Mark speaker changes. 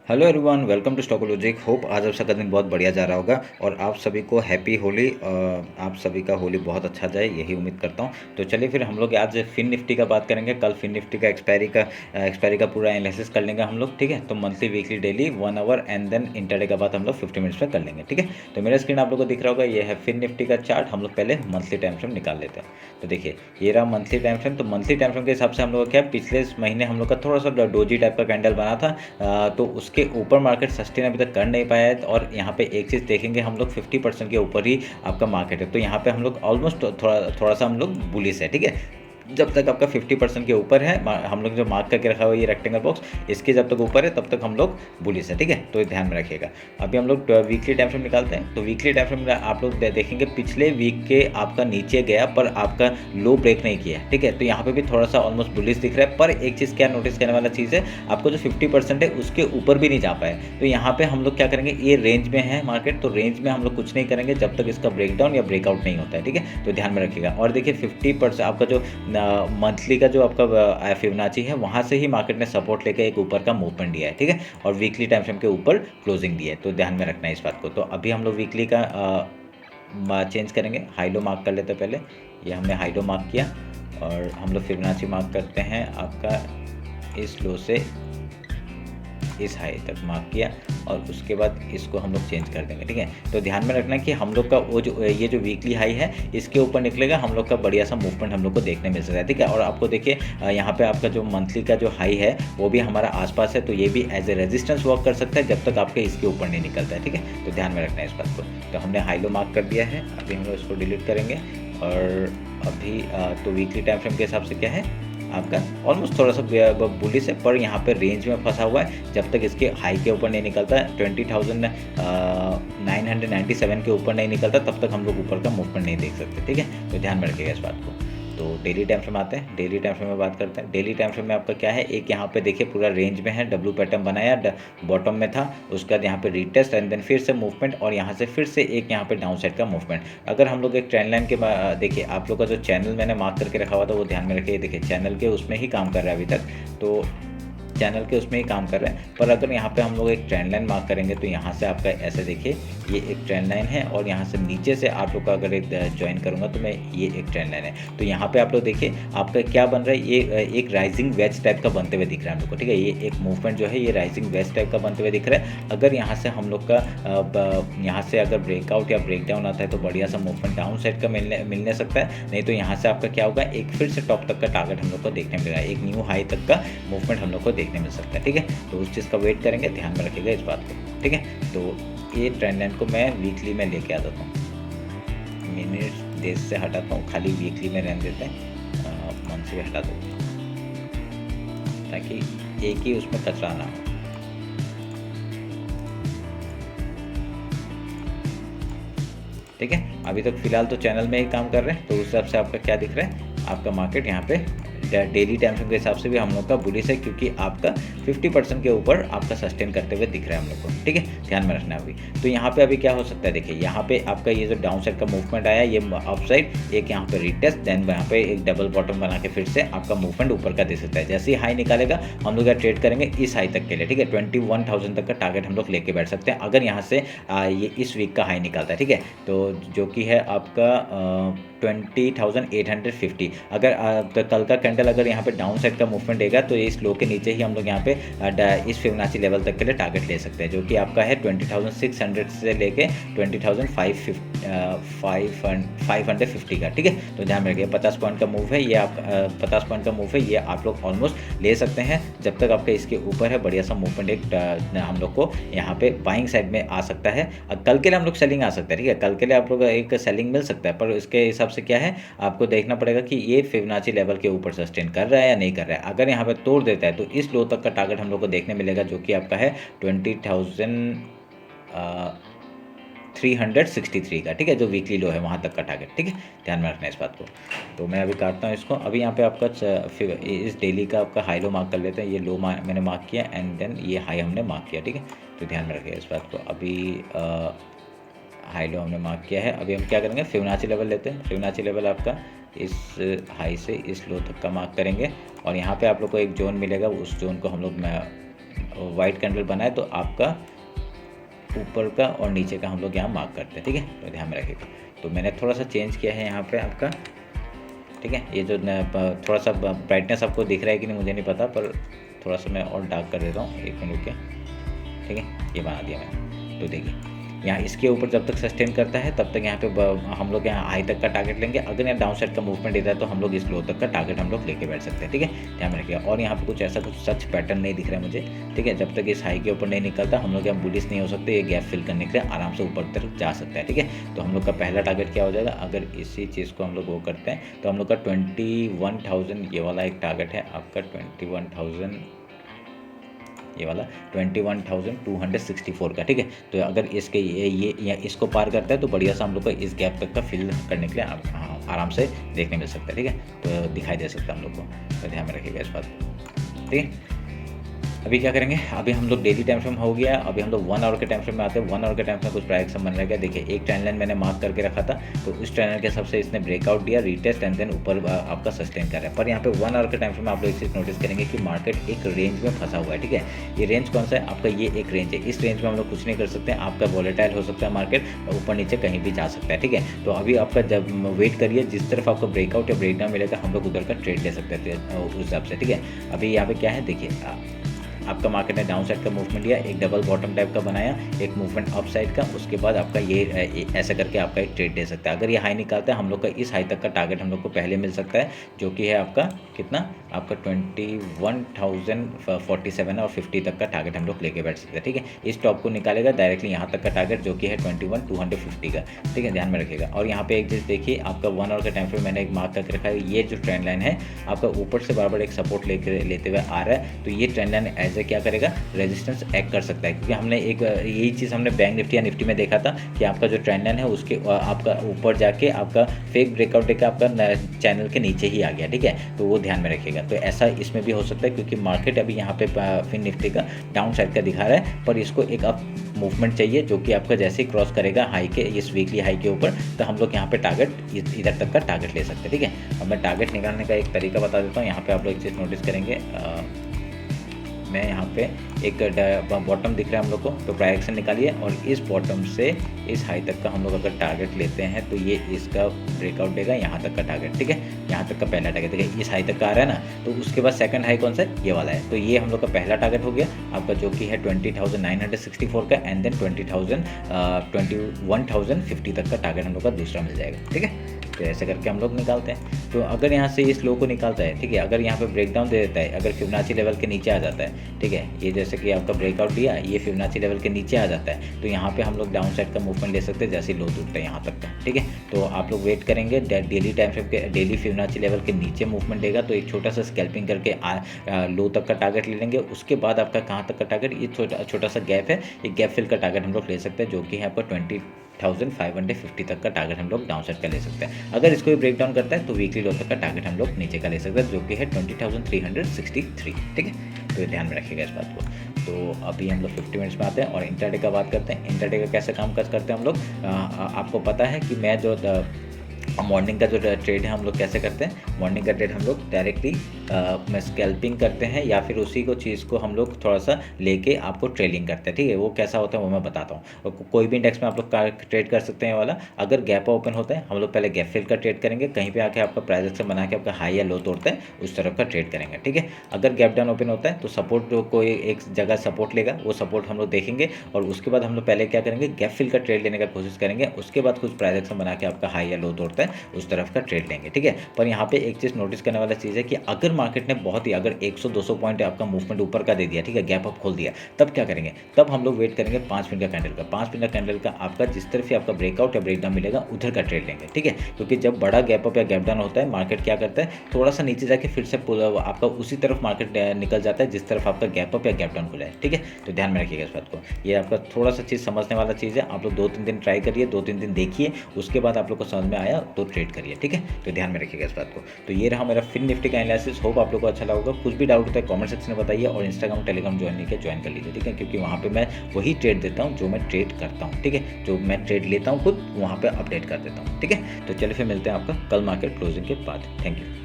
Speaker 1: Hello everyone, welcome to Stockologic. Hope आज आप सबका दिन बहुत बढ़िया जा रहा होगा और आप सभी को हैप्पी होली। आप सभी का होली बहुत अच्छा जाए, यही उम्मीद करता हूँ। तो चलिए फिर हम लोग आज फिन निफ्टी का बात करेंगे। कल फिन निफ्टी का एक्सपायरी का पूरा एनालिसिस कर लेंगे हम लोग, ठीक है। तो monthly, weekly, daily, 1 hour and then intraday का बात हम लोग 50 मिनट्स में कर लेंगे, ठीक है। तो मेरा स्क्रीन आप लोग को दिख रहा होगा, ये है फिन निफ्टी का चार्ट। हम लोग पहले मंथली टाइम फ्रेम निकाल लेते हैं। तो देखिए, ये रहा मंथली टाइम फ्रेम। तो मंथली टाइम फ्रेम के हिसाब से हम लोग का क्या है, पिछले महीने हम लोग का थोड़ा सा डोजी टाइप का कैंडल बना था। तो उसके ऊपर मार्केट सस्टेन अभी तक कर नहीं पाया है। और यहाँ पे एक चीज़ देखेंगे हम लोग, 50% के ऊपर ही आपका मार्केट है। तो यहाँ पे हम लोग ऑलमोस्ट थोड़ा सा हम लोग बुलिश है, ठीक है। जब तक आपका 50% के ऊपर है, हम लोग जो मार्क करके रखा हुआ ये रेक्टेंगल बॉक्स, इसके जब तक ऊपर है तब तक हम लोग बुलिश है, ठीक है। तो ध्यान में रखिएगा। अभी हम लोग वीकली टाइम फ्रेम निकालते हैं। तो वीकली टाइम फ्रेम में आप लोग देखेंगे, पिछले वीक के आपका नीचे गया पर आपका लो ब्रेक नहीं किया, ठीक है। तो यहाँ पे भी थोड़ा सा ऑलमोस्ट बुलिश दिख रहा है। पर एक चीज़ क्या नोटिस करने वाला चीज़ है, आपको जो 50% है उसके ऊपर भी नहीं जा पाए। तो यहाँ पे हम लोग क्या करेंगे, ये रेंज में है मार्केट, तो रेंज में हम लोग कुछ नहीं करेंगे जब तक इसका ब्रेकडाउन या ब्रेकआउट नहीं होता है, ठीक है। तो ध्यान में रखिएगा। और देखिए 50% आपका जो मंथली का जो आपका फिबोनाची है, वहाँ से ही मार्केट ने सपोर्ट लेकर एक ऊपर का मूवमेंट दिया है, ठीक है। और वीकली टाइम फ्रेम के ऊपर क्लोजिंग दी है। तो ध्यान में रखना है इस बात को। तो अभी हम लोग वीकली का चेंज करेंगे। हाई लो मार्क कर लेते हैं पहले। ये हमने हाई लो मार्क किया और हम लोग फिबोनाची मार्क करते हैं आपका इस लो से इस हाई तक मार्क किया और उसके बाद इसको हम लोग चेंज कर देंगे, ठीक है। तो ध्यान में रखना कि हम लोग का वो जो ये जो वीकली हाई है, इसके ऊपर निकलेगा, हम लोग का बढ़िया सा मूवमेंट हम लोग को देखने मिल सकता है, ठीक है। और आपको देखिए यहाँ पे आपका जो मंथली का जो हाई है वो भी हमारा आसपास है, तो ये भी एज ए रेजिस्टेंस वर्क कर सकता है जब तक आपके इसके ऊपर नहीं निकलता है, ठीक है। तो ध्यान में रखना है इस बात को। तो हमने हाई लो मार्क कर दिया है। अभी हम लोग इसको डिलीट करेंगे और अभी तो वीकली टाइम फ्रेम के हिसाब से क्या है आपका ऑलमोस्ट थोड़ा सा बुलिश है, पर यहाँ पे रेंज में फंसा हुआ है। जब तक इसके हाई के ऊपर नहीं निकलता, 20,997 के ऊपर नहीं निकलता, तब तक हम लोग ऊपर का मूवमेंट नहीं देख सकते, ठीक है। तो ध्यान में रखिएगा इस बात को। तो डेली टाइम फ्रेम आते हैं। डेली टाइम फ्रेम में बात करते हैं। डेली टाइम फ्रेम में आपका क्या है, एक यहाँ पे देखिए पूरा रेंज में है, डब्ल्यू पैटर्न बनाया, बॉटम में था, उसके बाद यहाँ पे रीटेस्ट एंड देन फिर से मूवमेंट और यहाँ से फिर से एक यहाँ पे डाउन साइड का मूवमेंट। अगर हम लोग एक ट्रेंड लाइन के देखिए, आप लोग का जो चैनल मैंने मार्क करके रखा हुआ था वो ध्यान में रखिए। देखिए चैनल के उसमें ही काम कर रहा है अभी तक, तो चैनल के उसमें ही काम कर रहे हैं। पर अगर यहाँ पे हम लोग एक ट्रेंड लाइन मार्क करेंगे तो यहाँ से आपका ऐसे देखिए, ये एक ट्रेंड लाइन है और यहाँ से नीचे से आप लोग का अगर एक ज्वाइन करूँगा तो मैं ये एक ट्रेंड लाइन है। तो यहाँ पे आप लोग देखिए आपका क्या बन रहा है, ये एक राइजिंग वेज टाइप का बनते हुए दिख रहा है हम लोग को, ठीक है। ये एक मूवमेंट जो है ये राइजिंग वेज टाइप का बनते हुए दिख रहा है। अगर यहाँ से हम लोग का यहाँ से अगर ब्रेकआउट या ब्रेकडाउन आता है तो बढ़िया सा मूवमेंट डाउन साइड का मिलने सकता है। नहीं तो यहाँ से आपका क्या होगा, एक फिर से टॉप तक का टारगेट हम लोग को देखने मिलेगा, एक न्यू हाई तक का मूवमेंट हम लोग को देखने मिल सकता है, ठीक है। तो उस चीज़ का वेट करेंगे, ध्यान में रखिएगा इस बात को, ठीक है। तो ये ट्रेंड लाइन को मैं वीकली में लेके आ जाता हूँ, मिनट डेज से हटाता हूँ, खाली वीकली में रहने देते हैं, मंथ से हटा दो ताकि एक ही उसमें कचरा ना हो। ठीक है, अभी तक फिलहाल तो चैनल में ही काम कर रहे हैं। तो उस हिसाब से आपका क्या दिख रहा है, आपका मार्केट यहाँ पे डेली टाइम फ्रेम के हिसाब से भी हम लोग का बुलिश है, क्योंकि आपका 50% के ऊपर आपका सस्टेन करते हुए दिख रहा है हम लोग को, ठीक है। ध्यान में रखना अभी। तो यहाँ पे अभी क्या हो सकता है, देखिए यहाँ पे आपका ये जो डाउन साइड का मूवमेंट आया, ये अप साइड एक यहाँ पे रिटेस्ट, देन यहाँ पे एक डबल बॉटम बना के फिर से आपका मूवमेंट ऊपर का दे सकता है। जैसे ही हाई निकालेगा हम लोग ट्रेड करेंगे इस हाई तक के लिए, ठीक है। 21,000 तक का टारगेट हम लोग लेके बैठ सकते हैं अगर यहाँ से ये इस वीक का हाई निकालता है, ठीक है। तो जो कि है आपका 20,850। अगर कल का कैंडल अगर यहाँ पे डाउन साइड का मूवमेंट देगा तो इस लो के नीचे ही हम लोग यहाँ पे इस फिबोनाची लेवल तक के लिए टारगेट ले सकते हैं, जो कि आपका है 20,600 से लेके 20,550 का, ठीक है। तो ध्यान में रखिए 50 पॉइंट का मूव है ये, आप 50 पॉइंट का मूव है ये, आप लोग ऑलमोस्ट ले सकते हैं जब तक आपके इसके ऊपर है। बढ़िया सा मूवमेंट एक हम लोग को यहाँ पे बाइंग साइड में आ सकता है। कल के लिए हम लोग सेलिंग आ सकता है, ठीक है। कल के लिए आप लोग एक सेलिंग मिल सकता है, पर इसके हिसाब से क्या है, आपको देखना पड़ेगा कि ये फिबोनाची लेवल के ऊपर सस्टेन कर रहा है या नहीं कर रहा है। अगर यहाँ पे तोड़ देता है तो इस लो तक का टारगेट हम लोग को देखने मिलेगा, जो कि आपका है 20,363 का, ठीक है, जो वीकली लो है वहाँ तक का टारगेट, ठीक है। ध्यान में रखना इस बात को। तो मैं अभी काटता हूँ इसको। अभी यहाँ पे आपका इस डेली का आपका हाई लो मार्क कर लेते हैं। ये लो मैंने मार्क किया एंड देन ये हाई हमने मार्क किया, ठीक है। तो ध्यान में रखिए इस बात को। अभी हाई लो हमने मार्क किया है। अभी हम क्या करेंगे, फिबोनाची लेवल लेते हैं। फिबोनाची लेवल आपका इस हाई से इस लो तक का मार्क करेंगे और यहाँ पे आप लोग को एक जोन मिलेगा, उस जोन को हम लोग वाइट कैंडल बना है तो आपका ऊपर का और नीचे का हम लोग यहाँ मार्क करते हैं, ठीक है। तो ध्यान में रखिएगा। तो मैंने थोड़ा सा चेंज किया है यहाँ पे आपका, ठीक है। ये जो थोड़ा सा ब्राइटनेस आपको दिख रहा है कि नहीं मुझे नहीं पता, पर थोड़ा सा मैं और डार्क कर देता हूँ, 1 मिनट के, ठीक है। ये बना दिया मैंने। तो देखिए यहाँ इसके ऊपर जब तक सस्टेन करता है तब तक यहाँ पे हम लोग यहाँ हाई तक का टारगेट लेंगे। अगर यहाँ डाउन साइड का मूवमेंट देता है तो हम लोग इस लो तक का टारगेट हम लोग लेके बैठ सकते हैं, ठीक है। ध्यान में रखिएगा। और यहाँ पे कुछ ऐसा कुछ सच पैटर्न नहीं दिख रहा है मुझे, ठीक है। जब तक इस हाई के ऊपर नहीं निकलता हम लोग यहाँ बुलिश नहीं हो सकते। ये गैप फिल करने के लिए आराम से ऊपर तक जा सकता है, ठीक है। तो हम लोग का पहला टारगेट क्या हो जाएगा, अगर इसी चीज़ को हम लोग वो करते हैं तो हम लोग का 21,000 ये वाला एक टारगेट है आपका, 21,000 ये वाला 21,264 का, ठीक है। तो अगर इसके ये इसको पार करता है तो बढ़िया सा हम लोग को इस गैप तक का फिल करने के लिए आराम से देखने मिल सकता है, ठीक है। तो दिखाई दे सकता है हम लोग को। तो ध्यान में रखिएगा इस बात को, ठीक है। अभी क्या करेंगे, अभी हम लोग डेली टाइम फ्रेम हो गया, अभी हम लोग 1 आवर के टाइम फ्रेम में आते हैं। 1 आवर के टाइम फ्रेम कुछ प्राइस बन रहा है। देखिए एक ट्रेंड लाइन मैंने मार्क करके रखा था, तो उस ट्रेंड लाइन के हिसाब से इसने ब्रेकआउट दिया, रीटेस्ट एंड देन ऊपर आपका सस्टेन कर रहा है। पर यहाँ पे 1 आवर के टाइम फ्रेम में आप लोग एक चीज़ नोटिस करेंगे कि मार्केट एक रेंज में फंसा हुआ है, ठीक है। ये रेंज कौन सा है आपका, ये एक रेंज है। इस रेंज में हम लोग कुछ नहीं कर सकते, आपका वॉलेटाइल हो सकता है मार्केट, ऊपर नीचे कहीं भी जा सकता है, ठीक है। तो अभी आपका जब वेट करिए, जिस तरफ आपको ब्रेकआउट या ब्रेकडाउन मिलेगा हम लोग उधर का ट्रेड ले सकते हैं उस हिसाब से, ठीक है। अभी यहाँ पे क्या है देखिए, आपका मार्केट ने डाउन साइड का मूवमेंट लिया, एक डबल बॉटम टाइप का बनाया, एक मूवमेंट अप साइड का, उसके बाद आपका ये ऐसा करके आपका एक ट्रेड दे सकता है। अगर ये हाई निकालता है हम लोग का इस हाई तक का टारगेट हम लोग को पहले मिल सकता है, जो कि है आपका कितना, आपका 21,047 और 50 तक का टारगेट हम लोग लेके बैठ सकते हैं, ठीक है। इस टॉप को निकालेगा डायरेक्टली यहाँ तक का टारगेट जो कि है 21,250 का, ठीक है। ध्यान में रखिएगा। और यहाँ पे एक चीज़ देखिए, आपका 1 आवर का टाइम फ्रेम मैंने एक मार्क करके रखा है। ये जो ट्रेंड लाइन है आपका ऊपर से बार बार एक सपोर्ट लेते हुए आ रहा है, तो ये ट्रेंड लाइन एज ए क्या करेगा, रेजिस्टेंस एक्ट कर सकता है। क्योंकि हमने एक यही चीज़ हमने बैंक निफ्टी या निफ्टी में देखा था कि आपका जो ट्रेंड लाइन है उसके आपका ऊपर जाके आपका फेक ब्रेकआउट देकर आपका चैनल के नीचे ही आ गया, ठीक है। तो वो ध्यान में रखिएगा। तो ऐसा इसमें भी हो सकता है, क्योंकि मार्केट अभी यहाँ पे फिन निफ्टी का डाउन साइड का दिखा रहा है, पर इसको एक अप मूवमेंट चाहिए जो कि आपका जैसे ही क्रॉस करेगा हाई के, इस वीकली हाई के ऊपर, तो हम लोग यहाँ पे टारगेट इधर तक का टारगेट ले सकते हैं, ठीक है। अब मैं टारगेट निकालने का एक तरीका बता देता हूँ। यहाँ पे आप लोग एक चीज़ नोटिस करेंगे, मैं यहाँ पे एक बॉटम दिख रहा है हम लोग को, तो प्राइस एक्शन निकालिए और इस बॉटम से इस हाई तक का हम लोग अगर टारगेट लेते हैं तो ये इसका ब्रेकआउट देगा यहाँ तक का टारगेट, ठीक है। यहाँ तक का पहला टारगेट देखिए, इस हाई तक का आ रहा है ना, तो उसके बाद सेकंड हाई कौन सा है, ये वाला है। तो ये हम लोग का पहला टारगेट हो गया आपका, जो कि है 20,964 का, एंड देन 21,050 तक का टारगेट हम लोग का दूसरा मिल जाएगा, ठीक है। तो ऐसे करके हम लोग निकालते हैं। तो अगर यहाँ से इस लो को निकालता है, ठीक है, अगर यहाँ पे ब्रेकडाउन दे देता है, अगर फिबोनाची लेवल के नीचे आ जाता है, ठीक है, ये जैसे कि आपका ब्रेकआउट दिया, ये फिबोनाची लेवल के नीचे आ जाता है, तो यहाँ पे हम लोग डाउन साइड का मूवमेंट ले सकते हैं, जैसे लो टूटता है यहाँ तक का, ठीक है। तो आप लोग वेट करेंगे, डेली टाइम फ्रेम के डेली फिबोनाची लेवल के नीचे मूवमेंट देगा तो एक छोटा सा स्कैल्पिंग करके लो तक का टारगेट ले लेंगे। उसके बाद आपका कहाँ तक का टारगेट, ये छोटा सा गैप है, ये गैप फिल का टारगेट हम लोग ले सकते हैं, जो कि है आपका 20,550 तक का टारगेट हम लोग डाउन साइड का ले सकते हैं। अगर इसको भी ब्रेक डाउन करता है तो वीकली लो तक का टारगेट हम लोग नीचे का ले सकते हैं, जो कि है 20,363, ठीक है। तो ध्यान में रखिएगा इस बात को। तो अभी हम लोग 50 मिनट्स में आते हैं और इंट्राडे का बात करते हैं। इंट्राडे का कैसे काम करते हैं हम लोग, आपको पता है कि मैं जो मॉर्निंग का जो ट्रेड है हम लोग कैसे करते हैं। मॉर्निंग का ट्रेड हम लोग डायरेक्टली में स्कैल्पिंग करते हैं, या फिर उसी को चीज़ को हम लोग थोड़ा सा लेके आपको ट्रेलिंग करते हैं, ठीक है। वो कैसा होता है वो मैं बताता हूँ। कोई भी इंडेक्स में आप लोग ट्रेड कर सकते हैं वाला। अगर गैप ओपन होता है हम लोग पहले गैप फिल का ट्रेड करेंगे, कहीं पे आके आपका प्राइस एक्शन बना के आपका हाई या लो तोड़ता है उस तरफ का ट्रेड करेंगे, ठीक है। अगर गैप डाउन ओपन होता है तो सपोर्ट जो कोई एक जगह सपोर्ट लेगा, वो सपोर्ट हम लोग देखेंगे और उसके बाद हम लोग पहले क्या करेंगे, गैप फिल का ट्रेड लेने का कोशिश करेंगे। उसके बाद कुछ प्राइस एक्शन बना के आपका हाई या लो तोड़ता है उस तरफ का ट्रेड लेंगे, ठीक है। पर यहाँ पे एक चीज़ नोटिस करने वाला चीज़ है कि अगर मार्केट ने बहुत ही अगर 100-200 पॉइंट आपका मूवमेंट ऊपर का दे दिया, ठीक है, गैप अप खोल दिया, तब क्या करेंगे, तब हम लोग वेट करेंगे 5 मिनट का कैंडल का। 5 मिनट का कैंडल का आपका जिस तरफ से आपका ब्रेकआउट या ब्रेकडाउन मिलेगा उधर का ट्रेड लेंगे, ठीक है। क्योंकि जब बड़ा गैप अप या गैप डाउन होता है मार्केट क्या करता है, थोड़ा सा नीचे जाके फिर से आपका उसी तरफ मार्केट निकल जाता है जिस तरफ आपका गैप अप या गैप डाउन खुला है, ठीक है। तो ध्यान में रखिएगा इस बात को। ये आपका थोड़ा सा चीज़ समझने वाला चीज़ है। आप लोग 2-3 दिन ट्राई करिए, 2-3 दिन देखिए, उसके बाद आप लोग को समझ में आया तो ट्रेड करिए, ठीक है। तो ध्यान में रखिएगा इस बात को। तो ये रहा मेरा फिन निफ्टी का एनालिसिस। होप आप लोग को अच्छा लगा। कुछ भी डाउट होता है कमेंट सेक्शन में बताइए, और इंस्टाग्राम टेलीग्राम ज्वाइन नहीं किया ज्वाइन कर लीजिए, ठीक है। क्योंकि वहाँ पे मैं वही ट्रेड देता हूँ जो मैं ट्रेड करता हूँ, ठीक है। जो मैं ट्रेड लेता हूँ खुद वहाँ पे अपडेट कर देता हूँ, ठीक है। तो चलिए फिर मिलते हैं आपका कल मार्केट क्लोजिंग के बाद। Thank you.